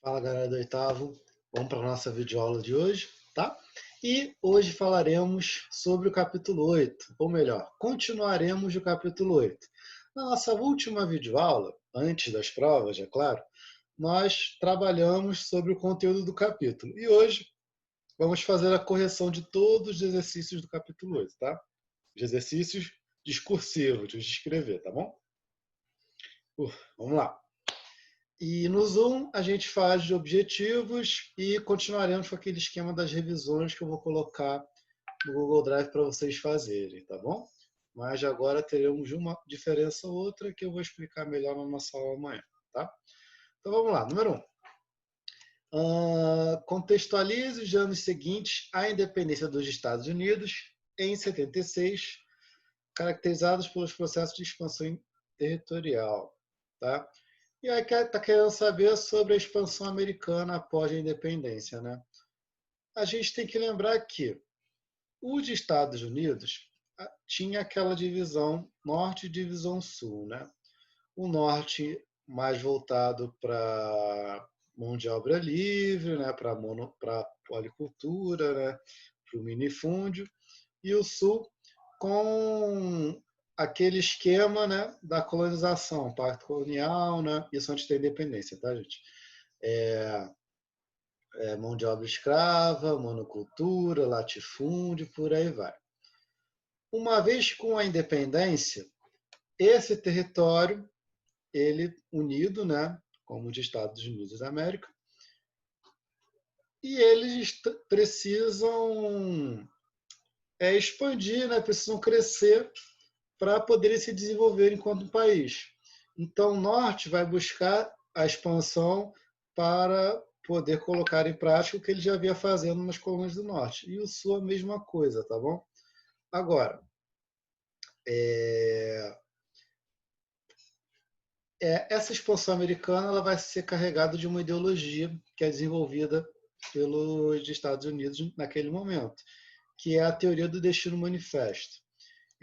Fala galera do oitavo, vamos para a nossa videoaula de hoje, tá? E hoje falaremos sobre o capítulo 8, ou melhor, continuaremos o capítulo 8. Na nossa última videoaula, antes das provas, é claro, nós trabalhamos sobre o conteúdo do capítulo. E hoje vamos fazer a correção de todos os exercícios do capítulo 8, tá? Os exercícios discursivos, de escrever, tá bom? Vamos lá. E no Zoom a gente faz de objetivos e continuaremos com aquele esquema das revisões que eu vou colocar no Google Drive para vocês fazerem, tá bom? Mas agora teremos uma diferença ou outra que eu vou explicar melhor na nossa aula amanhã, tá? Então vamos lá, número 1. Contextualize os anos seguintes à independência dos Estados Unidos em 76, caracterizados pelos processos de expansão territorial, tá? E aí está querendo saber sobre a expansão americana após a independência, né? A gente tem que lembrar que os Estados Unidos tinha aquela divisão norte e divisão sul, né? O norte mais voltado para mão de obra livre, né? Para policultura, né? Para o minifúndio, e o sul com aquele esquema, né, da colonização, pacto colonial, né, isso antes da independência, tá, gente? Mão de obra escrava, monocultura, latifúndio, por aí vai. Uma vez com a independência, esse território, ele unido, né, como os Estados Unidos da América, e eles precisam expandir, né, precisam crescer para poderem se desenvolver enquanto país. Então, o Norte vai buscar a expansão para poder colocar em prática o que ele já havia fazendo nas colônias do Norte. E o Sul a mesma coisa, tá bom? Agora, essa expansão americana ela vai ser carregada de uma ideologia que é desenvolvida pelos Estados Unidos naquele momento, que é a teoria do destino manifesto,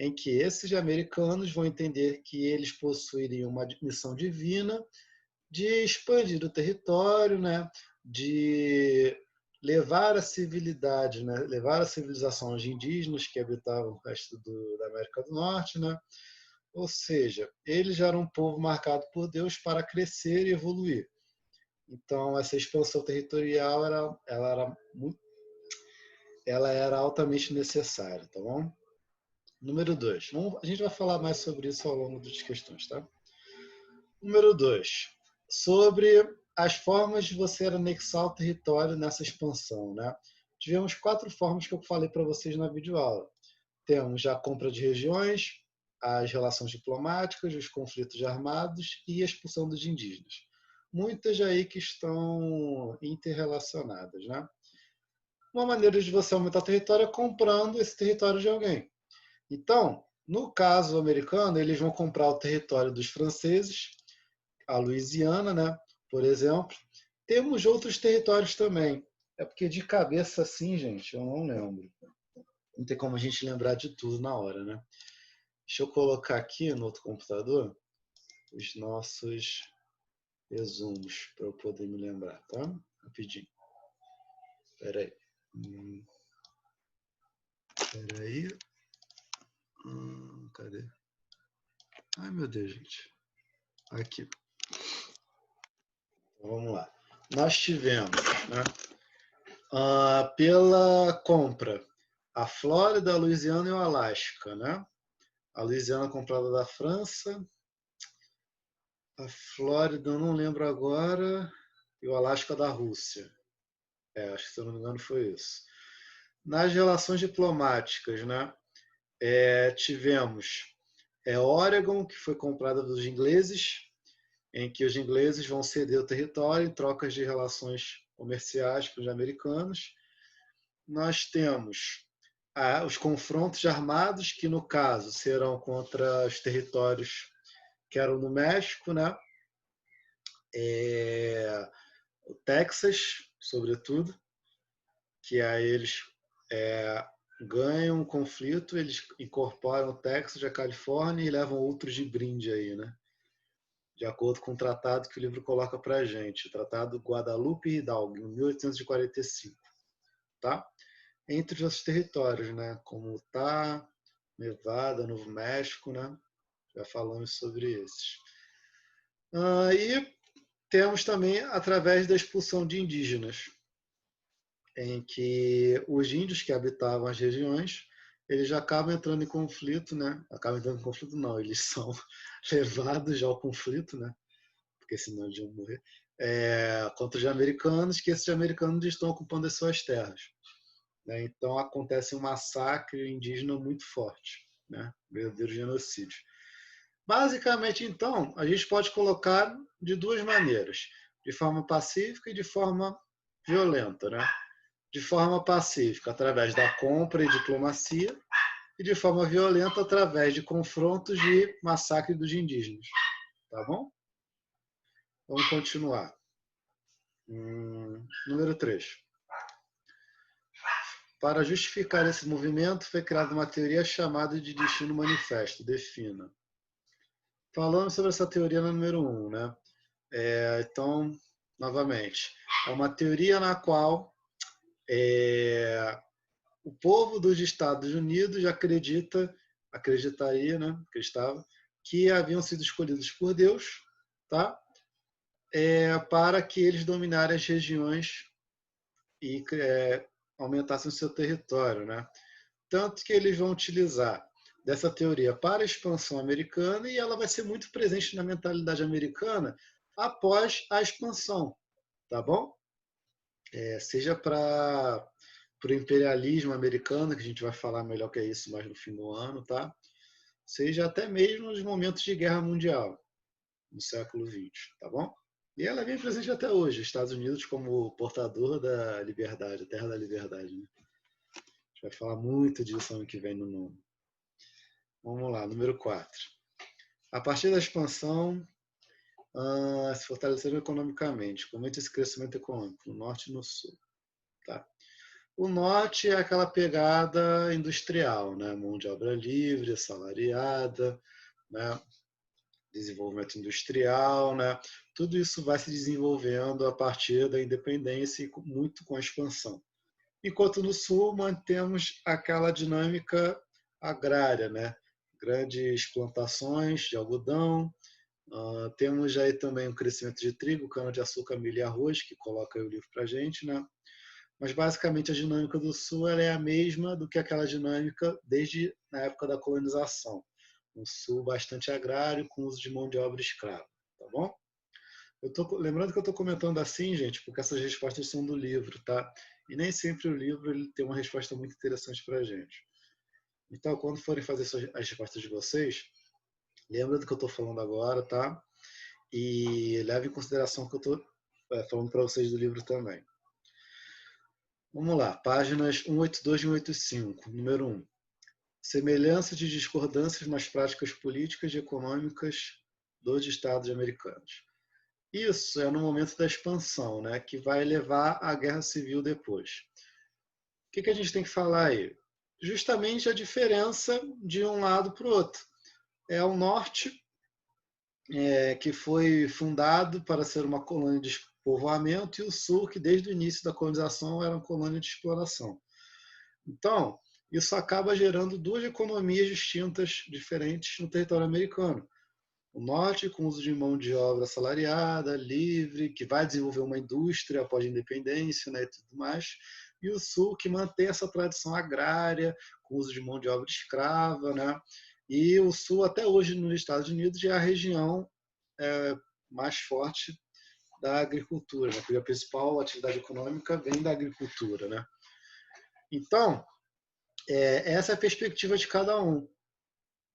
em que esses americanos vão entender que eles possuírem uma missão divina de expandir o território, né, de levar a civilidade, né, levar a civilização aos indígenas que habitavam o resto da América do Norte, né? Ou seja, eles já eram um povo marcado por Deus para crescer e evoluir. Então, essa expansão territorial ela era altamente necessária, tá bom? Número 2. A gente vai falar mais sobre isso ao longo das questões, tá? Número 2. Sobre as formas de você anexar o território nessa expansão, né? Tivemos 4 formas que eu falei para vocês na videoaula. Temos a compra de regiões, as relações diplomáticas, os conflitos armados e a expulsão dos indígenas. Muitas aí que estão interrelacionadas, né? Uma maneira de você aumentar o território é comprando esse território de alguém. Então, no caso americano, eles vão comprar o território dos franceses, a Louisiana, né, por exemplo. Temos outros territórios também. É porque de cabeça assim, gente, eu não lembro. Não tem como a gente lembrar de tudo na hora, né? Deixa eu colocar aqui no outro computador os nossos resumos para eu poder me lembrar, tá? Rapidinho. Espera aí. Espera aí. Cadê? Ai, meu Deus, gente. Aqui. Então, vamos lá. Nós tivemos, né, pela compra, a Flórida, a Louisiana e o Alasca, né? A Louisiana comprada da França, a Flórida eu não lembro agora, e o Alasca da Rússia. Acho que se eu não me engano foi isso. Nas relações diplomáticas, né? Tivemos Oregon, que foi comprada dos ingleses, em que os ingleses vão ceder o território em trocas de relações comerciais com os americanos. Nós temos os confrontos armados, que no caso serão contra os territórios que eram no México, né? O Texas, sobretudo, que aí eles ganham um conflito, eles incorporam o Texas, a Califórnia e levam outros de brinde aí, né? de acordo com o tratado que o livro coloca para a gente, o Tratado Guadalupe Hidalgo, em 1845, tá? Entre os outros territórios, né, como Utah, Nevada, Novo México, né? Já falamos sobre esses. E temos também através da expulsão de indígenas, em que os índios que habitavam as regiões, eles já acabam entrando em conflito, né? Acabam entrando em conflito não, eles são levados já ao conflito, né? Porque senão eles iam morrer, contra os americanos, que esses americanos estão ocupando as suas terras, né? Então acontece um massacre indígena muito forte, né? Verdadeiro genocídio. Basicamente, então, a gente pode colocar de duas maneiras, de forma pacífica e de forma violenta, né? De forma pacífica, através da compra e diplomacia, e de forma violenta, através de confrontos e massacre dos indígenas. Tá bom? Vamos continuar. Número 3. Para justificar esse movimento, foi criada uma teoria chamada de destino manifesto. Defina. Falando sobre essa teoria no número 1, né? Então, novamente, é uma teoria na qual o povo dos Estados Unidos acreditaria, né? Acreditava que haviam sido escolhidos por Deus, tá? Para que eles dominarem as regiões e aumentassem o seu território, né? Tanto que eles vão utilizar dessa teoria para a expansão americana e ela vai ser muito presente na mentalidade americana após a expansão, tá bom? Seja para o imperialismo americano, que a gente vai falar melhor que é isso mais no fim do ano, tá? Seja até mesmo nos momentos de guerra mundial, no século XX, tá bom? E ela é bem presente até hoje, Estados Unidos como portador da liberdade, a terra da liberdade, né? A gente vai falar muito disso ano que vem no nome. Vamos lá, número 4. A partir da expansão, se fortaleceram economicamente, com muito esse crescimento econômico, no norte e no sul. Tá? O norte é aquela pegada industrial, né? Mão de obra livre, assalariada, né? Desenvolvimento industrial, né? Tudo isso vai se desenvolvendo a partir da independência e muito com a expansão. Enquanto no sul mantemos aquela dinâmica agrária, né? Grandes plantações de algodão, temos aí também um crescimento de trigo, cana-de-açúcar, milho e arroz, que coloca aí o livro para a gente, né? Mas basicamente a dinâmica do sul ela é a mesma do que aquela dinâmica desde a época da colonização. Um sul bastante agrário, com uso de mão de obra escrava, tá bom? Lembrando que eu estou comentando assim, gente, porque essas respostas são do livro, tá? E nem sempre o livro ele tem uma resposta muito interessante para a gente. Então, quando forem fazer as respostas de vocês, lembra do que eu estou falando agora, tá? E leve em consideração o que eu estou falando para vocês do livro também. Vamos lá, páginas 182 e 185, número 1. Semelhança de discordâncias nas práticas políticas e econômicas dos Estados americanos. Isso é no momento da expansão, né, que vai levar à guerra civil depois. O que a gente tem que falar aí? Justamente a diferença de um lado para o outro. É o norte, que foi fundado para ser uma colônia de povoamento, e o sul, que desde o início da colonização era uma colônia de exploração. Então, isso acaba gerando duas economias distintas, diferentes no território americano. O norte, com uso de mão de obra assalariada, livre, que vai desenvolver uma indústria após a independência, né, e tudo mais. E o sul, que mantém essa tradição agrária, com uso de mão de obra escrava, né? E o sul, até hoje, nos Estados Unidos, é a região mais forte da agricultura, né? Porque a principal atividade econômica vem da agricultura, né? Então, essa é a perspectiva de cada um.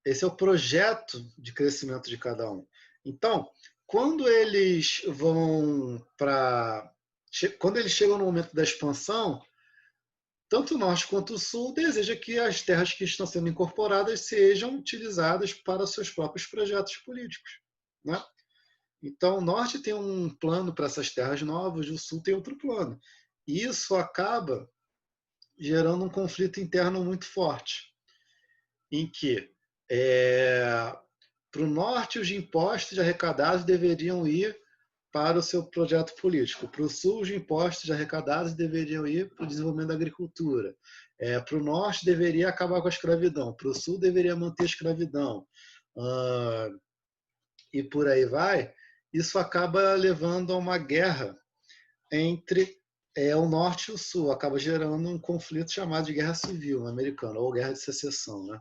Esse é o projeto de crescimento de cada um. Então, quando eles quando eles chegam no momento da expansão, tanto o norte quanto o sul deseja que as terras que estão sendo incorporadas sejam utilizadas para seus próprios projetos políticos, né? Então, o norte tem um plano para essas terras novas, o sul tem outro plano. E isso acaba gerando um conflito interno muito forte, em que Para o norte, os impostos arrecadados deveriam ir para o seu projeto político. Para o sul, os impostos arrecadados deveriam ir para o desenvolvimento da agricultura. Para o norte, deveria acabar com a escravidão. Para o sul, deveria manter a escravidão. E por aí vai. Isso acaba levando a uma guerra entre o norte e o sul. Acaba gerando um conflito chamado de guerra civil americana, ou guerra de secessão, né?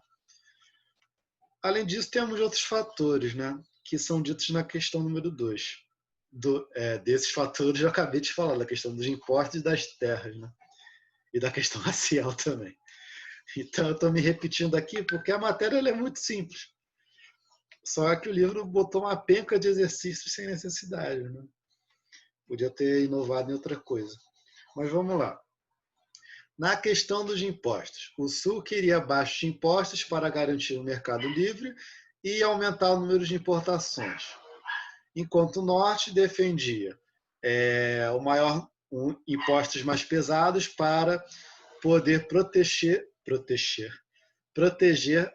Além disso, temos outros fatores, né, que são ditos na questão número 2. Desses fatores eu acabei de falar, da questão dos impostos e das terras, né? E da questão racial também. Então eu estou me repetindo aqui porque a matéria é muito simples. Só que o livro botou uma penca de exercícios sem necessidade, né? Podia ter inovado em outra coisa. Mas vamos lá. Na questão dos impostos, o Sul queria baixos impostos para garantir o mercado livre e aumentar o número de importações, enquanto o Norte defendia impostos mais pesados para poder proteger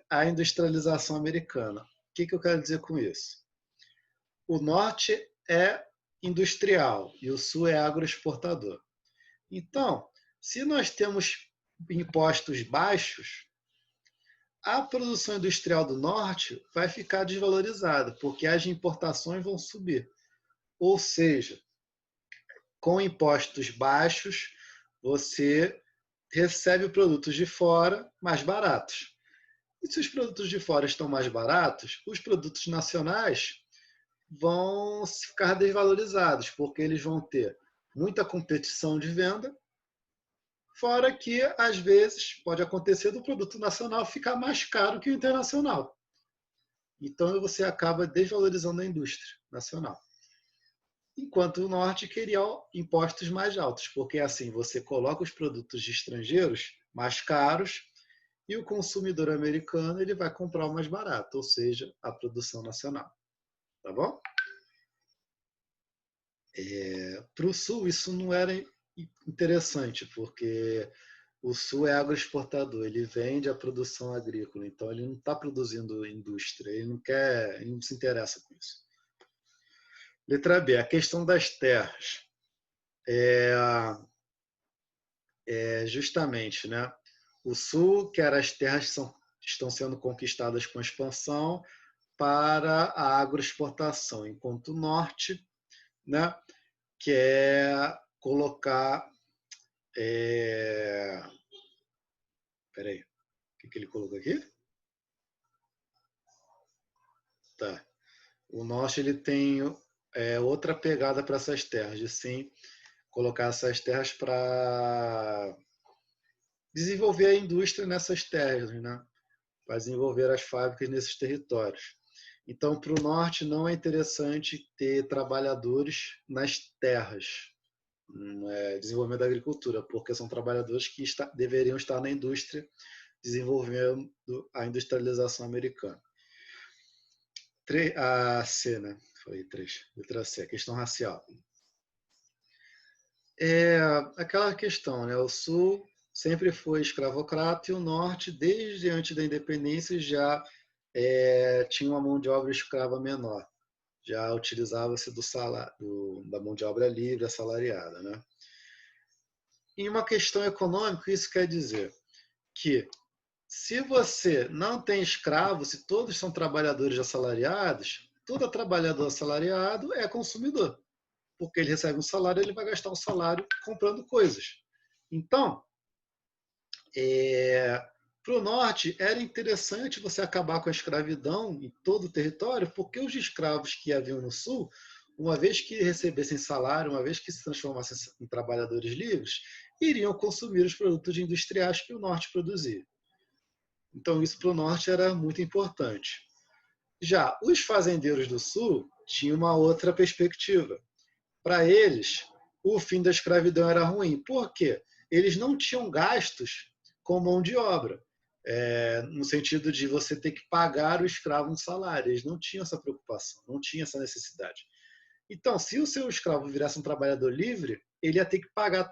a industrialização americana. O que eu quero dizer com isso? O Norte é industrial e o Sul é agroexportador. Então, se nós temos impostos baixos, a produção industrial do Norte vai ficar desvalorizada, porque as importações vão subir. Ou seja, com impostos baixos, você recebe produtos de fora mais baratos. E se os produtos de fora estão mais baratos, os produtos nacionais vão ficar desvalorizados, porque eles vão ter muita competição de venda, fora que, às vezes, pode acontecer do produto nacional ficar mais caro que o internacional. Então, você acaba desvalorizando a indústria nacional. Enquanto o Norte queria impostos mais altos, porque assim você coloca os produtos de estrangeiros mais caros e o consumidor americano ele vai comprar o mais barato, ou seja, a produção nacional. Tá bom? Para o Sul, isso não era interessante, porque o Sul é agroexportador, ele vende a produção agrícola, então ele não está produzindo indústria, ele não se interessa com isso. Letra B, a questão das terras. Justamente, né? O Sul quer as terras que estão sendo conquistadas com expansão para a agroexportação, enquanto o Norte, né, quer colocar... Peraí, o que ele colocou aqui? Tá. O Norte ele tem outra pegada para essas terras, de sim colocar essas terras para desenvolver a indústria nessas terras, né? Para desenvolver as fábricas nesses territórios. Então, para o Norte não é interessante ter trabalhadores nas terras, desenvolvimento da agricultura, porque são trabalhadores que deveriam estar na indústria, desenvolvendo a industrialização americana. A C, né? Falei 3. Letra C, a questão racial. Aquela questão, né? O Sul sempre foi escravocrata e o Norte, desde antes da independência, já tinha uma mão de obra escrava menor. Já utilizava-se da mão de obra livre, assalariada, né? Em uma questão econômica, isso quer dizer que se você não tem escravo, se todos são trabalhadores assalariados, todo trabalhador assalariado é consumidor, porque ele recebe um salário, ele vai gastar um salário comprando coisas. Então, para o Norte, era interessante você acabar com a escravidão em todo o território, porque os escravos que haviam no Sul, uma vez que recebessem salário, uma vez que se transformassem em trabalhadores livres, iriam consumir os produtos industriais que o Norte produzia. Então, isso para o Norte era muito importante. Já os fazendeiros do Sul tinham uma outra perspectiva. Para eles, o fim da escravidão era ruim. Por quê? Eles não tinham gastos com mão de obra, no sentido de você ter que pagar o escravo um salário. Eles não tinham essa preocupação, não tinham essa necessidade. Então, se o seu escravo virasse um trabalhador livre, ele ia ter que pagar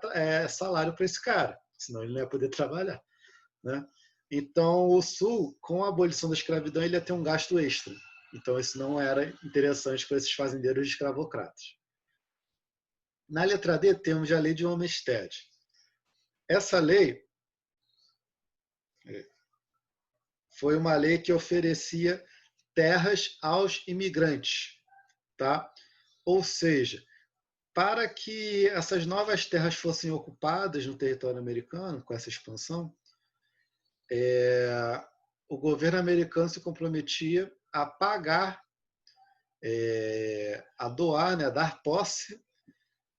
salário para esse cara, senão ele não ia poder trabalhar, né? Então, o Sul, com a abolição da escravidão, ele ia ter um gasto extra. Então, isso não era interessante para esses fazendeiros escravocratas. Na letra D, temos a lei de Olmsted. Essa lei foi uma lei que oferecia terras aos imigrantes, tá? Ou seja, para que essas novas terras fossem ocupadas no território americano, com essa expansão, o governo americano se comprometia a pagar, a doar, né, a dar posse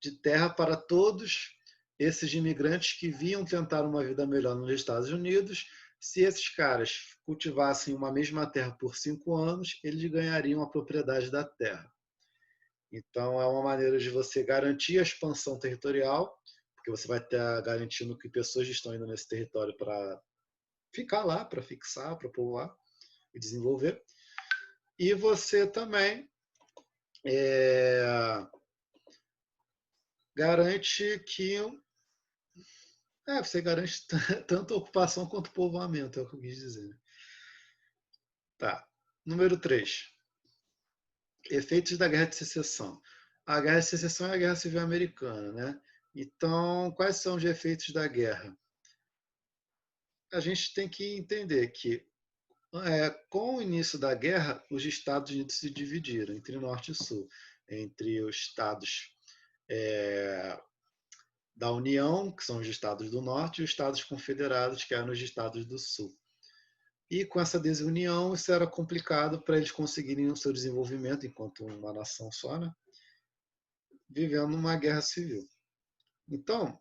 de terra para todos esses imigrantes que vinham tentar uma vida melhor nos Estados Unidos. Se esses caras cultivassem uma mesma terra por 5 anos, eles ganhariam a propriedade da terra. Então, é uma maneira de você garantir a expansão territorial, porque você vai estar garantindo que pessoas estão indo nesse território para ficar lá, para fixar, para povoar e desenvolver. E você também garante que você garante tanto a ocupação quanto o povoamento, é o que eu quis dizer. Tá. Número 3. Efeitos da Guerra de Secessão. A Guerra de Secessão é a Guerra Civil Americana, né? Então, quais são os efeitos da guerra? A gente tem que entender que, com o início da guerra, os Estados Unidos se dividiram entre Norte e Sul, entre os estados da União, que são os estados do Norte, e os estados confederados, que eram os estados do Sul. E com essa desunião, isso era complicado para eles conseguirem o seu desenvolvimento enquanto uma nação só, né? Vivendo uma guerra civil. Então,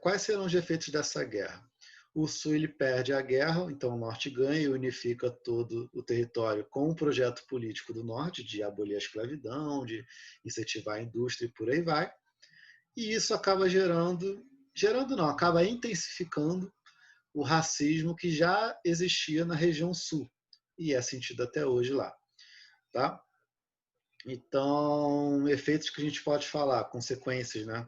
quais serão os efeitos dessa guerra? O Sul ele perde a guerra, então o Norte ganha e unifica todo o território com o projeto político do Norte de abolir a escravidão, de incentivar a indústria e por aí vai. E isso acaba acaba intensificando o racismo que já existia na região sul e é sentido até hoje lá, tá? Então, efeitos que a gente pode falar, consequências, né?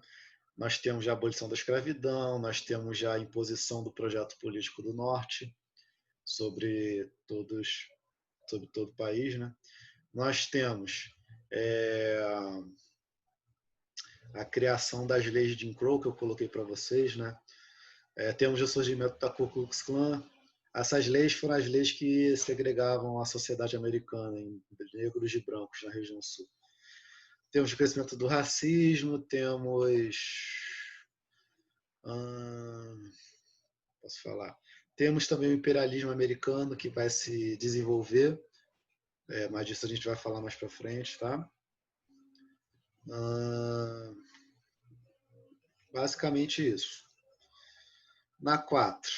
Nós temos já a abolição da escravidão, nós temos já a imposição do projeto político do Norte sobre todo o país, né? Nós temos a criação das leis de Jim Crow, que eu coloquei para vocês, né? Temos o surgimento da Ku Klux Klan. Essas leis foram as leis que segregavam a sociedade americana em negros e brancos na região sul. Temos o crescimento do racismo, temos também o imperialismo americano que vai se desenvolver, mas disso a gente vai falar mais para frente, tá? Basicamente isso. Na 4.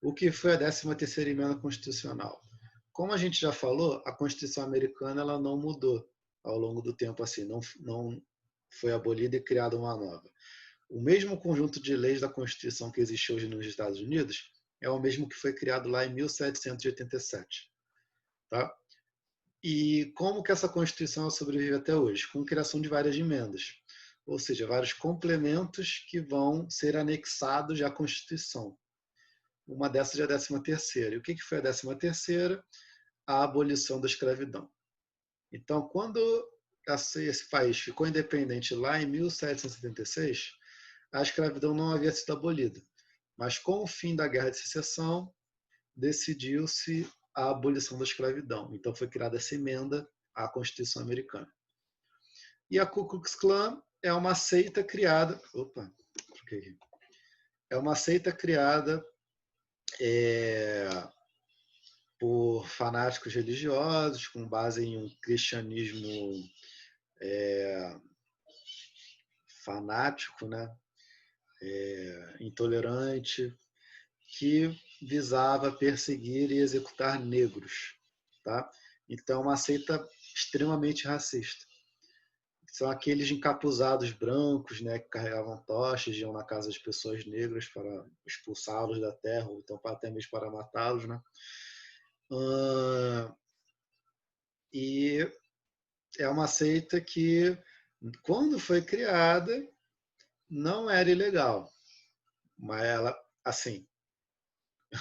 O que foi a 13ª emenda constitucional? Como a gente já falou, a Constituição americana ela não mudou ao longo do tempo assim, não foi abolida e criada uma nova. O mesmo conjunto de leis da Constituição que existe hoje nos Estados Unidos é o mesmo que foi criado lá em 1787. Tá? E como que essa Constituição sobrevive até hoje? Com a criação de várias emendas, ou seja, vários complementos que vão ser anexados à Constituição. Uma dessas é a 13ª. E o que foi a 13ª? A abolição da escravidão. Então, quando esse país ficou independente lá em 1776, a escravidão não havia sido abolida. Mas com o fim da Guerra de Secessão, decidiu-se a abolição da escravidão. Então foi criada essa emenda à Constituição Americana. E a Ku Klux Klan é uma seita criada... É uma seita criada por fanáticos religiosos, com base em um cristianismo fanático, né? Intolerante, que visava perseguir e executar negros. Tá? Então, uma seita extremamente racista. São aqueles encapuzados brancos, né, que carregavam tochas, iam na casa de pessoas negras para expulsá-los da terra, ou então até mesmo para matá-los. Né? E é uma seita que, quando foi criada, não era ilegal. Mas ela, assim,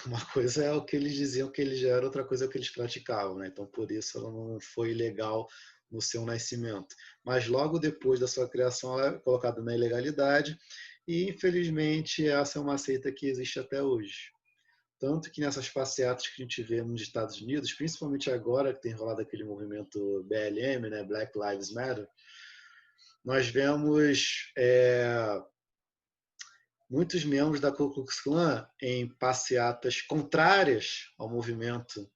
Uma coisa é o que eles diziam que eles eram, outra coisa é o que eles praticavam, né? Então, por isso ela não foi ilegal no seu nascimento. Mas logo depois da sua criação, ela é colocada na ilegalidade e, infelizmente, essa é uma seita que existe até hoje. Tanto que nessas passeatas que a gente vê nos Estados Unidos, principalmente agora que tem rolado aquele movimento BLM, né, Black Lives Matter, nós vemos muitos membros da Ku Klux Klan em passeatas contrárias ao movimento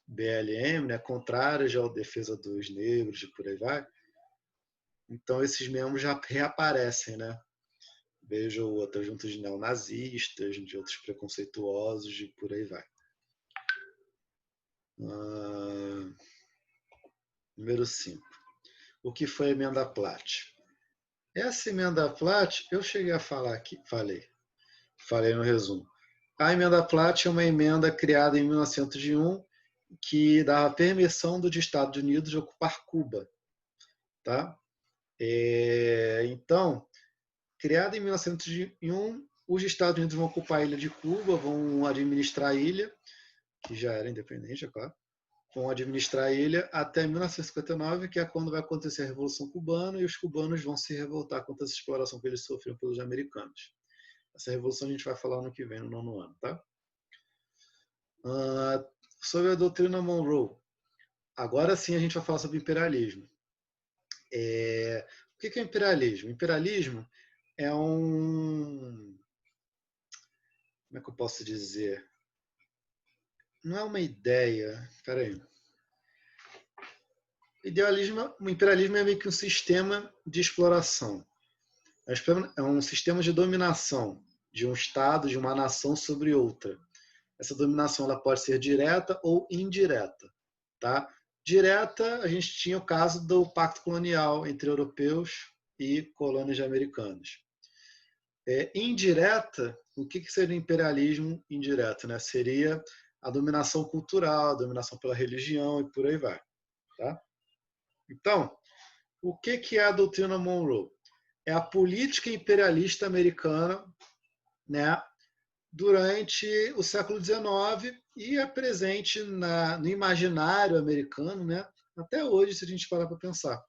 BLM, né, contrárias à defesa dos negros e por aí vai. Então esses membros já reaparecem, né? Vejo outras juntos de neonazistas, de outros preconceituosos e por aí vai. Número 5. O que foi a emenda Platt? Essa emenda Platt, eu cheguei a falar aqui, falei no resumo. A emenda Platt é uma emenda criada em 1901 que dava permissão dos Estados Unidos de ocupar Cuba. Tá? Então, criada em 1901, os Estados Unidos vão ocupar a ilha de Cuba, vão administrar a ilha, que já era independente, é claro, vão administrar a ilha até 1959, que é quando vai acontecer a Revolução Cubana, e os cubanos vão se revoltar contra essa exploração que eles sofreram pelos americanos. Essa revolução a gente vai falar no que vem, no 9º ano. Tá? Sobre a doutrina Monroe. Agora sim a gente vai falar sobre imperialismo. O que é imperialismo? Imperialismo é um... Como é que eu posso dizer? Não é uma ideia. Peraí. O imperialismo é meio que um sistema de exploração. É um sistema de dominação de um Estado, de uma nação sobre outra. Essa dominação ela pode ser direta ou indireta. Tá? Direta, a gente tinha o caso do pacto colonial entre europeus e colônias americanas. Indireta, o que seria imperialismo indireto? Né? Seria a dominação cultural, a dominação pela religião e por aí vai. Tá? Então, o que é a doutrina Monroe? É a política imperialista americana, né, durante o século XIX e é presente no imaginário americano, né, até hoje, se a gente parar para pensar,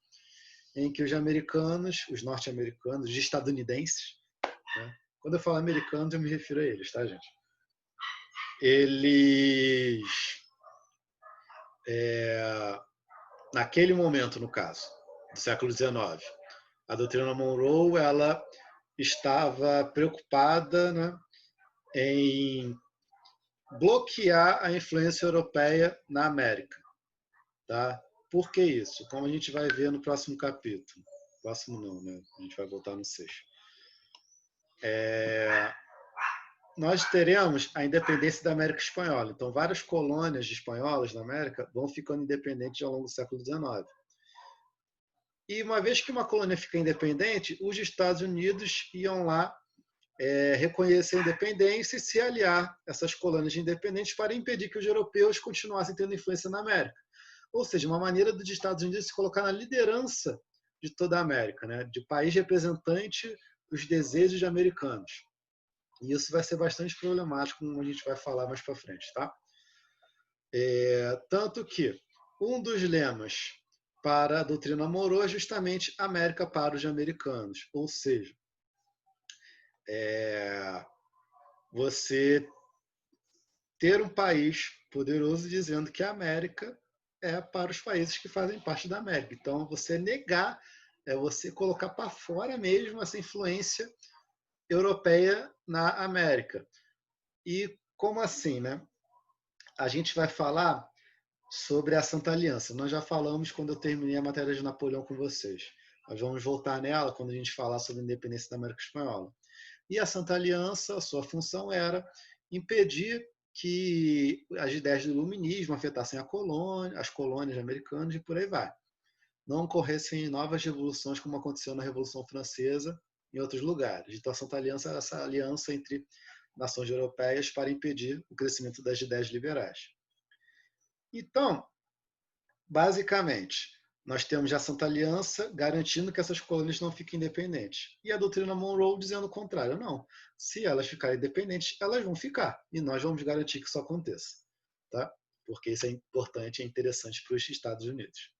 em que os americanos, os norte-americanos, os estadunidenses, né, quando eu falo americanos, eu me refiro a eles, tá, gente? Eles, naquele momento, no caso, do século XIX, a doutrina Monroe, ela estava preocupada, né, em bloquear a influência europeia na América. Tá? Por que isso? Como a gente vai ver no próximo capítulo. Próximo não, né? A gente vai voltar no 6. Nós teremos a independência da América Espanhola. Então, várias colônias espanholas na América vão ficando independentes ao longo do século XIX. E uma vez que uma colônia fica independente, os Estados Unidos iam lá reconhecer a independência e se aliar a essas colônias independentes para impedir que os europeus continuassem tendo influência na América. Ou seja, uma maneira dos Estados Unidos se colocar na liderança de toda a América, né? De país representante dos desejos de americanos. E isso vai ser bastante problemático, como a gente vai falar mais para frente. Tá? Tanto que um dos lemas para a doutrina Monroe é justamente América para os americanos. Ou seja, você ter um país poderoso dizendo que a América é para os países que fazem parte da América. Então, você negar, você colocar para fora mesmo essa influência europeia na América. E como assim, né? A gente vai falar sobre a Santa Aliança. Nós já falamos quando eu terminei a matéria de Napoleão com vocês. Nós vamos voltar nela quando a gente falar sobre a independência da América Espanhola. E a Santa Aliança, a sua função era impedir que as ideias do iluminismo afetassem as colônias americanas e por aí vai. Não ocorressem novas revoluções como aconteceu na Revolução Francesa em outros lugares. Então, a Santa Aliança era essa aliança entre nações europeias para impedir o crescimento das ideias liberais. Então, basicamente, nós temos já a Santa Aliança garantindo que essas colônias não fiquem independentes. E a doutrina Monroe dizendo o contrário. Não. Se elas ficarem independentes, elas vão ficar. E nós vamos garantir que isso aconteça. Tá? Porque isso é importante e interessante para os Estados Unidos.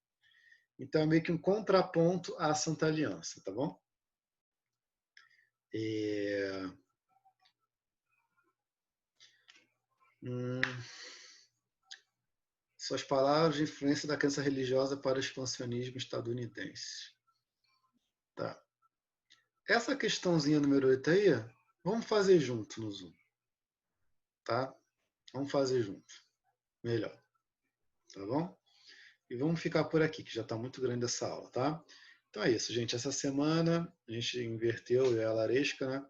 Então é meio que um contraponto à Santa Aliança. Tá bom? Suas palavras de influência da crença religiosa para o expansionismo estadunidense. Tá. Essa questãozinha número 8 aí, vamos fazer junto no Zoom. Tá? Vamos fazer junto. Melhor. Tá bom? E vamos ficar por aqui, que já está muito grande essa aula, tá? Então é isso, gente. Essa semana a gente inverteu a Laresca, né?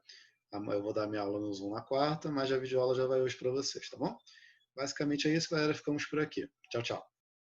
Eu vou dar minha aula no Zoom na quarta, mas a videoaula já vai hoje para vocês, tá bom? Basicamente é isso, galera. Ficamos por aqui. Tchau, tchau.